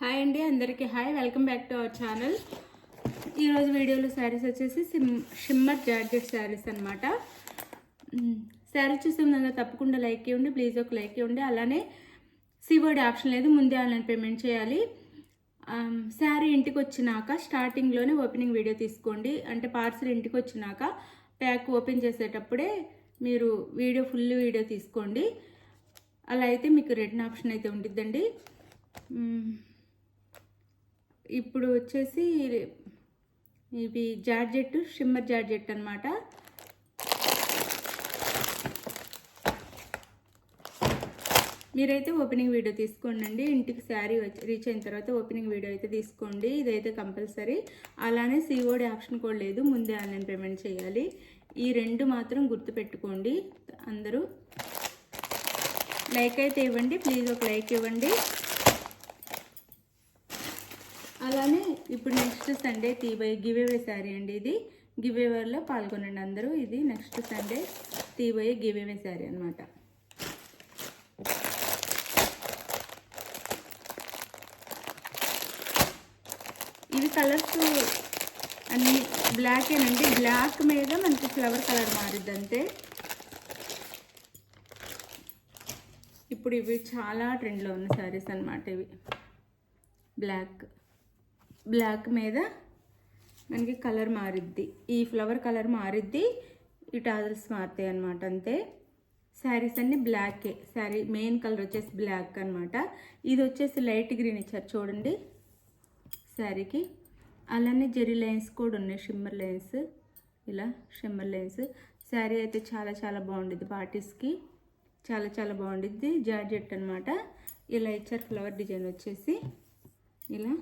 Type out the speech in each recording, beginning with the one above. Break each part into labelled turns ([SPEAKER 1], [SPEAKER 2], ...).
[SPEAKER 1] Hi అండి, అందరికీ hi. Welcome back to our channel. ఈరోజు వీడియోలో శారీస్ వచ్చేసి షిమ్మర్ జార్జెట్ శారీస్ అనమాట. శారీ చూసే ముందు తప్పకుండా లైక్ ఇవ్వండి, ప్లీజ్ ఒక లైక్ ఇవ్వండి. అలానే సిఓడి ఆప్షన్ లేదు, ముందే ఆన్లైన్ పేమెంట్ చేయాలి. శారీ ఇంటికి వచ్చినాక స్టార్టింగ్లోనే ఓపెనింగ్ వీడియో తీసుకోండి. అంటే పార్సల్ ఇంటికి వచ్చినాక ప్యాక్ ఓపెన్ చేసేటప్పుడే మీరు ఫుల్ వీడియో తీసుకోండి. అలా అయితే మీకు రిటర్న్ ఆప్షన్ అయితే ఉంటుందండి. ఇప్పుడు వచ్చేసి ఇవి జార్జెట్, షిమ్మర్ జార్జెట్ అనమాట. మీరైతే ఓపెనింగ్ వీడియో తీసుకోండి. ఇంటికి శారీ రీచ్ అయిన తర్వాత ఓపెనింగ్ వీడియో అయితే తీసుకోండి. ఇదైతే కంపల్సరీ. అలానే సిఓడి ఆప్షన్ కూడా లేదు, ముందే ఆన్లైన్ పేమెంట్ చేయాలి. ఈ రెండు మాత్రం గుర్తుపెట్టుకోండి. అందరూ లైక్ అయితే ఇవ్వండి, ప్లీజ్ ఒక లైక్ ఇవ్వండి. అలానే ఇప్పుడు నెక్స్ట్ సండే గివేవే శారీ అండి. ఇది గివేవేలో పాల్గొనండి అందరూ. ఇది నెక్స్ట్ సండే తీబోయే గివేవే శారీ అనమాట. ఇవి కలర్స్ అన్ని బ్లాకేనండి. బ్లాక్ మీద మనకి ఫ్లవర్ కలర్ మారిద్ది అంతే. ఇప్పుడు ఇవి చాలా ట్రెండ్లో ఉన్న శారీస్ అనమాట. ఇవి బ్లాక్ మీద మనకి కలర్ మారిద్ది, ఈ ఫ్లవర్ కలర్ మారిద్ది, ఈ టాజల్స్ మారుతాయి అనమాట అంతే. శారీస్ అన్ని బ్లాకే. శారీ మెయిన్ కలర్ వచ్చేసి బ్లాక్ అనమాట. ఇది వచ్చేసి లైట్ గ్రీన్ ఇచ్చారు చూడండి శారీకి. అలానే జెరీ లైన్స్ కూడా ఉన్నాయి, షిమ్మర్ లైన్స్. ఇలా షిమ్మర్ లైన్స్. శారీ అయితే చాలా చాలా బాగుండిద్ది, పార్టీస్కి చాలా చాలా బాగుండిద్ది. జార్జెట్ అనమాట. ఇలా ఇచ్చారు ఫ్లవర్ డిజైన్ వచ్చేసి. ఇలా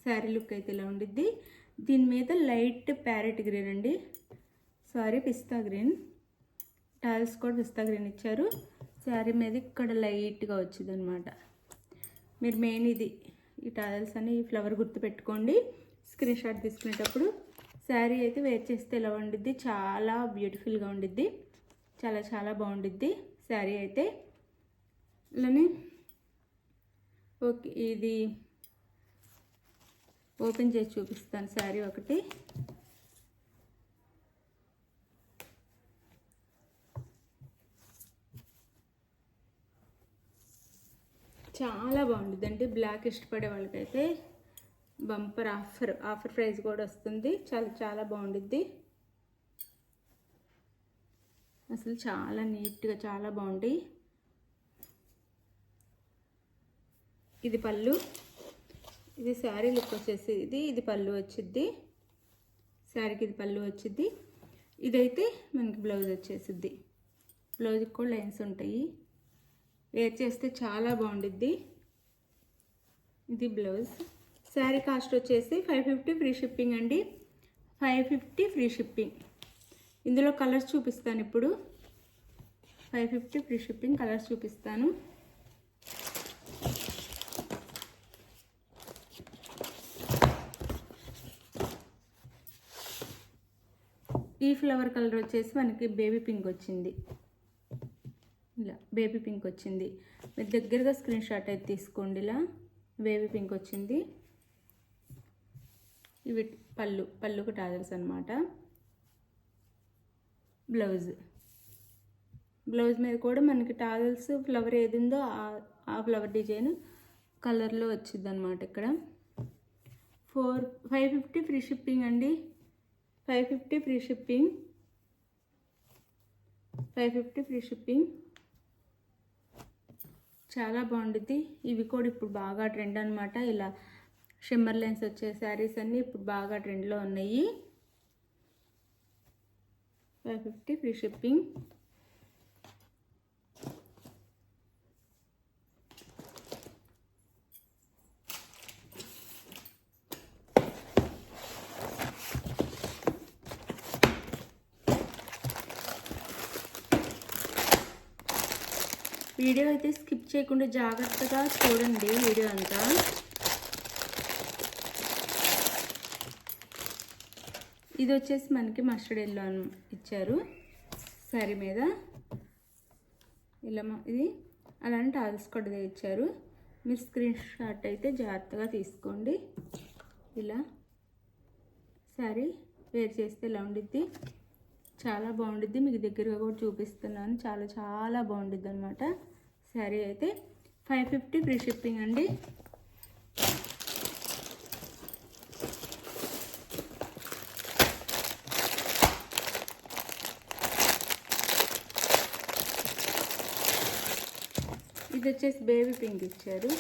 [SPEAKER 1] శారీ లుక్ అయితే ఇలా ఉండిద్ది. దీని మీద లైట్ ప్యారెట్ గ్రీన్ అండి, పిస్తా గ్రీన్. టాల్స్ కూడా పిస్తా గ్రీన్ ఇచ్చారు. శారీ మీద ఇక్కడ లైట్గా వచ్చింది అనమాట. మీరు మెయిన్ ఈ టాల్స్ అని ఈ ఫ్లవర్ గుర్తు పెట్టుకోండి స్క్రీన్ షాట్ తీసుకునేటప్పుడు. శారీ అయితే వేర్ చేస్తే ఇలా ఉండిద్ది, చాలా బ్యూటిఫుల్గా ఉండిద్ది, చాలా చాలా బాగుండిద్ది శారీ అయితే. అలానే ఓకే, ఇది ఓపెన్ చేసి చూపిస్తాను శారీ ఒకటి. చాలా బాగుంటుందండి. బ్లాక్ ఇష్టపడే వాళ్ళకైతే బంపర్ ఆఫర్ ప్రైస్ కూడా వస్తుంది. చాలా చాలా బాగుంటుంది. అసలు చాలా నీట్గా చాలా బాగుంటాయి. ఇది పళ్ళు, ఇది శారీ లుక్ వచ్చేసి ఇది పళ్ళు వచ్చిద్ది. శారీకి ఇది పళ్ళు వచ్చిద్ది. ఇదైతే మనకి బ్లౌజ్ వచ్చేసిద్ది. బ్లౌజ్కి కూడా లైన్స్ ఉంటాయి. వేర్ చేస్తే చాలా బాగుండిద్ది. ఇది బ్లౌజ్. శారీ కాస్ట్ వచ్చేసి 550 ఫ్రీ షిప్పింగ్ అండి. 550 ఫ్రీ షిప్పింగ్. ఇందులో కలర్స్ చూపిస్తాను ఇప్పుడు. 550 ఫ్రీ షిప్పింగ్. కలర్స్ చూపిస్తాను. ఈ ఫ్లవర్ కలర్ వచ్చేసి మనకి బేబీ పింక్ వచ్చింది. ఇలా బేబీ పింక్ వచ్చింది. మీరు దగ్గరగా స్క్రీన్ షాట్ అయితే తీసుకోండి. ఇలా బేబీ పింక్ వచ్చింది. ఇవి పళ్ళుకు టాజల్స్ అనమాట. బ్లౌజ్ మీద కూడా మనకి టాజల్స్ ఫ్లవర్ ఏది ఉందో ఆ ఫ్లవర్ డిజైన్ కలర్లో వచ్చింది అనమాట. ఇక్కడ 550 ఫ్రీ షిప్పింగ్ అండి. 550 ఫ్రీ షిప్పింగ్. 550 free shipping. చాలా బాగుంటుంది. ఇవి కూడా ఇప్పుడు బాగా ట్రెండ్ అనమాట. ఇలా షిమ్మర్ లైన్స్ వచ్చే శారీస్ అన్నీ ఇప్పుడు బాగా ట్రెండ్లో ఉన్నాయి. 550 ఫ్రీ షిప్పింగ్. వీడియో అయితే స్కిప్ చేయకుండా జాగ్రత్తగా చూడండి వీడియో అంతా. ఇది వచ్చేసి మనకి మస్టర్డ్ ఎల్లో ఇచ్చారు శారీ మీద. ఇలా ఇది అలానే టాల్స్ కూడా ఇచ్చారు. మీరు స్క్రీన్ షాట్ అయితే జాగ్రత్తగా తీసుకోండి. ఇలా శారీ వేర్ చేస్తే ఇలా ఉండిద్ది, చాలా బాగుండిద్ది. మీకు దగ్గరగా కూడా చూపిస్తున్నాను, చాలా చాలా బాగుండిద్ది అనమాట. శారీ అయితే 550 ఫ్రీ షిప్పింగ్ అండి. ఇది వచ్చేసి బేబీ పింక్ ఇచ్చారు.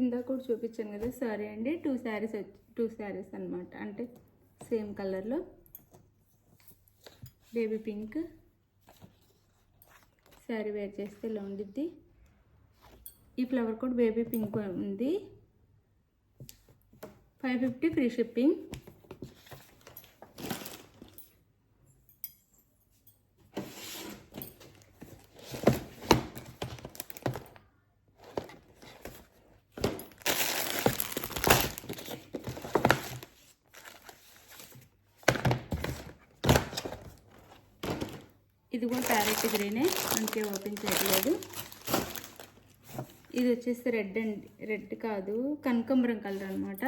[SPEAKER 1] ఇందాక కూడా చూపించాను కదా సారీ అండి, టూ శారీస్ అనమాట. అంటే సేమ్ కలర్లో బేబీ పింక్ శారీ వేర్ చేస్తే ఇలా ఉండిద్ది. ఈ ఫ్లవర్ కూడా బేబీ పింక్ ఉంది. 550 ఫ్రీ షిప్పింగ్. ఇది కూడా ప్యారెట్ గ్రీనే, అందుకే ఓపెన్ చేయట్లేదు. ఇది వచ్చేసి రెడ్ అండి, రెడ్ కాదు కనకాంబరం కలర్ అనమాట.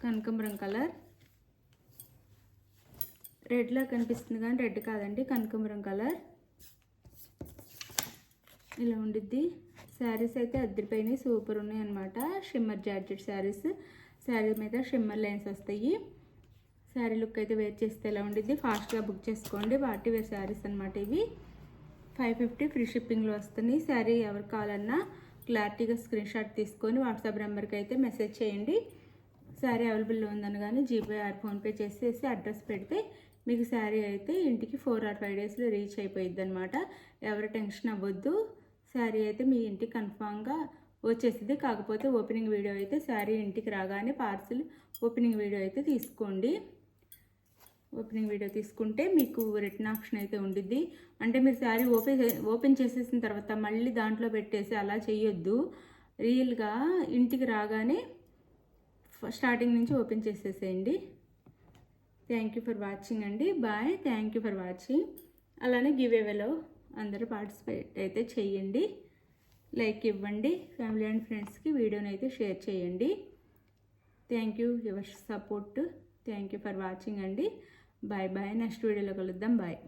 [SPEAKER 1] కనకాంబరం కలర్ రెడ్లా కనిపిస్తుంది కానీ రెడ్ కాదండి, కనకాంబరం కలర్. ఇలా ఉండిద్ది. శారీస్ అయితే అద్దరిపోయినాయి, సూపర్ ఉన్నాయి అనమాట. షిమ్మర్ జార్జెట్ శారీస్, శారీ మీద షిమ్మర్ లైన్స్ వస్తాయి. శారీ లుక్ అయితే వేర్ చేస్తే ఎలా ఉండిద్ది. ఫాస్ట్గా బుక్ చేసుకోండి. పార్టీ వేర్ శారీస్ అనమాట ఇవి. 550 ఫ్రీ షిప్పింగ్లో వస్తుంది. శారీ ఎవరికి కావాలన్నా క్లారిటీగా స్క్రీన్ షాట్ తీసుకొని వాట్సాప్ నెంబర్కి అయితే మెసేజ్ చేయండి. శారీ అవైలబుల్లో ఉందని కానీ జీపే ఆర్ ఫోన్పే చేసేసి అడ్రస్ పెడితే మీకు శారీ అయితే ఇంటికి 4 or 5 డేస్లో రీచ్ అయిపోయిద్ది అనమాట. ఎవరు టెన్షన్ అవ్వద్దు, శారీ అయితే మీ ఇంటికి కన్ఫామ్గా వచ్చేసింది. కాకపోతే ఓపెనింగ్ వీడియో అయితే శారీ ఇంటికి రాగానే పార్సిల్ ఓపెనింగ్ వీడియో అయితే తీసుకోండి. ఓపెనింగ్ వీడియో తీసుకుంటే మీకు రిటర్న్ ఆప్షన్ అయితే ఉండిద్ది. అంటే మీరు శారీ ఓపెన్ చేసేసిన తర్వాత మళ్ళీ దాంట్లో పెట్టేసి అలా చేయొద్దు. రియల్గా ఇంటికి రాగానే స్టార్టింగ్ నుంచి ఓపెన్ చేసేసేయండి. థ్యాంక్ యూ ఫర్ వాచింగ్ అండి. Bye. Thank you for watching. అలానే గివ్ అవేలో అందరూ పార్టిసిపేట్ అయితే చేయండి. లైక్ ఇవ్వండి. ఫ్యామిలీ అండ్ ఫ్రెండ్స్కి వీడియోని అయితే షేర్ చేయండి. Thank you your support. Thank you for watching అండి. Bye bye. నెక్స్ట్ వీడియోలో కలుద్దాం. బాయ్.